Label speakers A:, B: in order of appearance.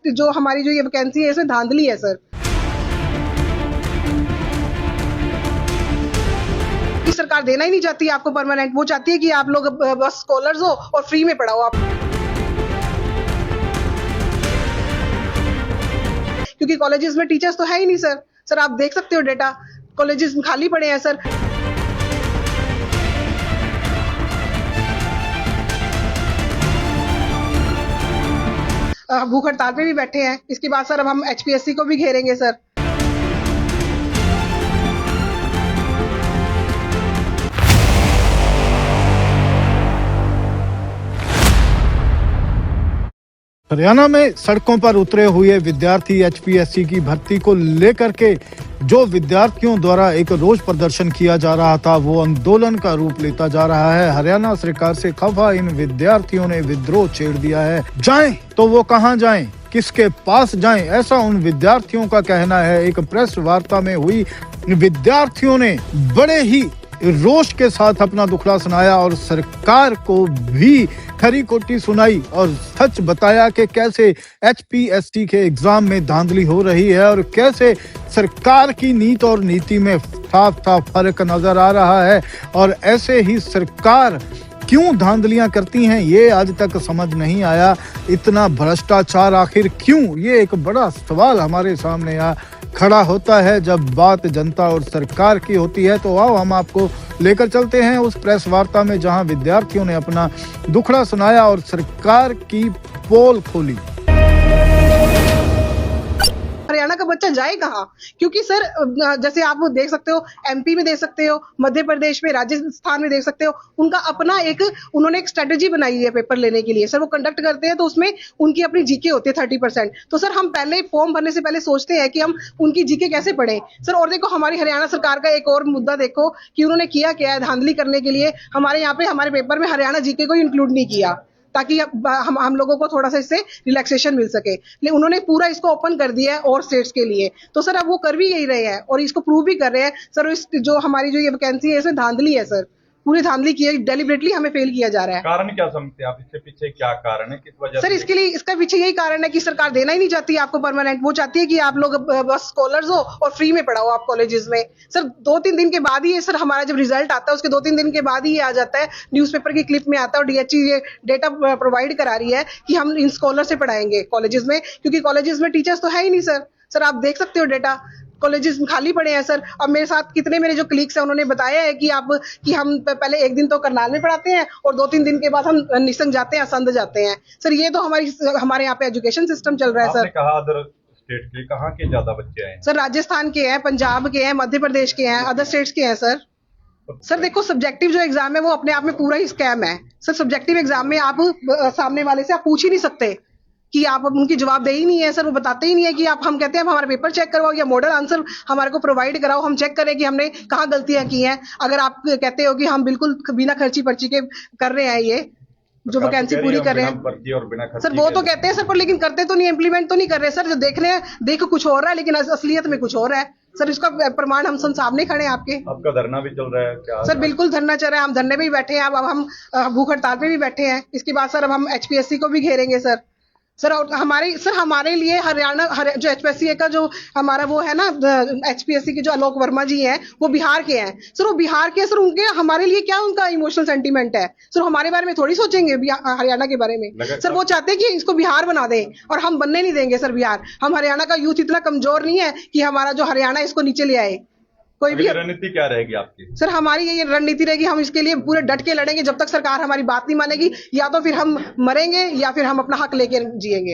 A: जो हमारी जो ये वैकेंसी है इसमें धांधली है सर। कि सरकार देना ही नहीं चाहती आपको परमानेंट, वो चाहती है कि आप लोग बस स्कॉलर्स हो और फ्री में पढ़ाओ आप, क्योंकि कॉलेजेस में टीचर्स तो है ही नहीं सर। सर आप देख सकते हो डेटा, कॉलेजेस खाली पड़े हैं सर। भूख हड़ताल पे भी बैठे हैं। इसके बाद सर अब हम एचपीएससी को भी घेरेंगे सर।
B: हरियाणा में सड़कों पर उतरे हुए विद्यार्थी एचपीएससी की भर्ती को लेकर के जो विद्यार्थियों द्वारा एक रोष प्रदर्शन किया जा रहा था वो आंदोलन का रूप लेता जा रहा है। हरियाणा सरकार से खफा इन विद्यार्थियों ने विद्रोह छेड़ दिया है। जाएं तो वो कहां जाएं, किसके पास जाएं, ऐसा उन विद्यार्थियों का कहना है। एक प्रेस वार्ता में हुई विद्यार्थियों ने बड़े ही रोष के साथ अपना दुखड़ा सुनाया और सरकार को भी खरी खोटी सुनाई और सच बताया कि कैसे एचपीएससी के एग्जाम में धांधली हो रही है और कैसे सरकार की नीति और नीति में साफ साफ फर्क नजर आ रहा है। और ऐसे ही सरकार क्यों धांधलियां करती हैं ये आज तक समझ नहीं आया। इतना भ्रष्टाचार आखिर क्यों, ये एक बड़ा सवाल हमारे सामने खड़ा होता है जब बात जनता और सरकार की होती है। तो आओ हम आपको लेकर चलते हैं उस प्रेस वार्ता में जहां विद्यार्थियों ने अपना दुखड़ा सुनाया और सरकार की पोल खोली।
A: हरियाणा का बच्चा जाए कहाँ? क्योंकि सर जैसे आप वो देख सकते हो, एमपी में देख सकते हो, मध्य प्रदेश में, राजस्थान में देख सकते हो, उनका अपना उन्होंने एक स्ट्रेटेजी बनाई है पेपर लेने के लिए। सर वो कंडक्ट करते हैं तो उसमें उनकी अपनी जीके होती है 30%। तो सर हम पहले फॉर्म भरने से पहले सोचते हैं कि हम उनकी जीके कैसे पढ़ें सर। और देखो हमारी हरियाणा सरकार का एक और मुद्दा देखो कि उन्होंने किया क्या है धांधली करने के लिए। हमारे यहाँ पे हमारे पेपर में हरियाणा जीके को इंक्लूड नहीं किया ताकि हम लोगों को थोड़ा सा इससे रिलैक्सेशन मिल सके, लेकिन उन्होंने पूरा इसको ओपन कर दिया है और स्टेट्स के लिए। तो सर अब वो कर भी यही रहे हैं और इसको प्रूव भी कर रहे हैं सर। जो हमारी जो ये वैकेंसी है इसमें धांधली है सर, पूरी धांधली की है, डेलिबरेटली हमें फेल किया जा रहा है।
C: कारण क्या समझते हैं आप, इसके पीछे क्या कारण है, किस वजह
A: सर इसके लिए इसका पीछे यही कारण है कि सरकार देना ही नहीं चाहती आपको परमानेंट, वो चाहती है कि आप लोग बस स्कॉलर्स हो और फ्री में पढ़ाओ आप कॉलेजेस में। सर 2-3 दिन के बाद ही सर हमारा जब रिजल्ट आता है उसके 2-3 दिन के बाद ही ये आ जाता है, न्यूज़पेपर की क्लिप में आता है और डीएचई ये डेटा प्रोवाइड करा रही है कि हम इन स्कॉलर से पढ़ाएंगे कॉलेजेस में, क्योंकि कॉलेजेस में टीचर्स तो है ही नहीं सर। सर आप देख सकते हो डेटा, कॉलेजेस खाली पड़े हैं सर। अब मेरे साथ कितने मेरे जो कलीग्स हैं उन्होंने बताया है कि हम पहले एक दिन तो करनाल में पढ़ाते हैं और 2-3 दिन के बाद हम निसंग जाते हैं, असंध जाते हैं सर। ये तो हमारे यहाँ पे एजुकेशन सिस्टम चल रहा है सर।
C: आपने कहा अदर स्टेट के, कहाँ के ज्यादा बच्चे आए
A: सर? राजस्थान के हैं, पंजाब के हैं, मध्य प्रदेश के हैं, अदर स्टेट्स के हैं सर। सर देखो सब्जेक्टिव जो एग्जाम है वो अपने आप में पूरा ही स्कैम है सर। सब्जेक्टिव एग्जाम में आप सामने वाले से आप पूछ ही नहीं सकते कि आप उनकी जवाब दे ही नहीं है सर। वो बताते ही नहीं है कि हम कहते हैं हमारा पेपर चेक करवाओ या मॉडल आंसर हमारे को प्रोवाइड कराओ, हम चेक करें कि हमने कहाँ गलतियां की हैं। अगर आप कहते हो कि हम बिल्कुल बिना खर्ची पर्ची के कर रहे हैं ये जो वैकेंसी पूरी कर रहे हैं सर, वो तो कहते हैं सर पर लेकिन करते तो नहीं, इम्प्लीमेंट तो नहीं कर रहे सर। जो देख रहे हैं देख कुछ हो रहा है लेकिन असलियत में कुछ और है सर। इसका प्रमाण हम सामने खड़े हैं आपके।
C: आपका धरना भी चल रहा है क्या?
A: सर बिल्कुल धरना चल रहा है, हम धरने पे भी बैठे हैं। अब हम भूख हड़ताल पे भी बैठे हैं। इसके बाद सर अब हम एचपीएससी को भी घेरेंगे सर। सर हमारे लिए हरियाणा जो एचपीएससी का जो हमारा वो है ना एचपीएससी के जो आलोक वर्मा जी हैं वो बिहार के हैं सर। वो बिहार के सर, उनके हमारे लिए क्या उनका इमोशनल सेंटीमेंट है सर? हमारे बारे में थोड़ी सोचेंगे हरियाणा के बारे में सर। वो चाहते हैं कि इसको बिहार बना दें और हम बनने नहीं देंगे सर बिहार। हम हरियाणा का यूथ इतना कमजोर नहीं है कि हमारा जो हरियाणा इसको नीचे ले आए। कोई भी
C: रणनीति क्या रहेगी आपकी?
A: सर हमारी ये रणनीति रहेगी, हम इसके लिए पूरे डट के लड़ेंगे जब तक सरकार हमारी बात नहीं मानेगी। या तो फिर हम मरेंगे या फिर हम अपना हक लेके जिएंगे।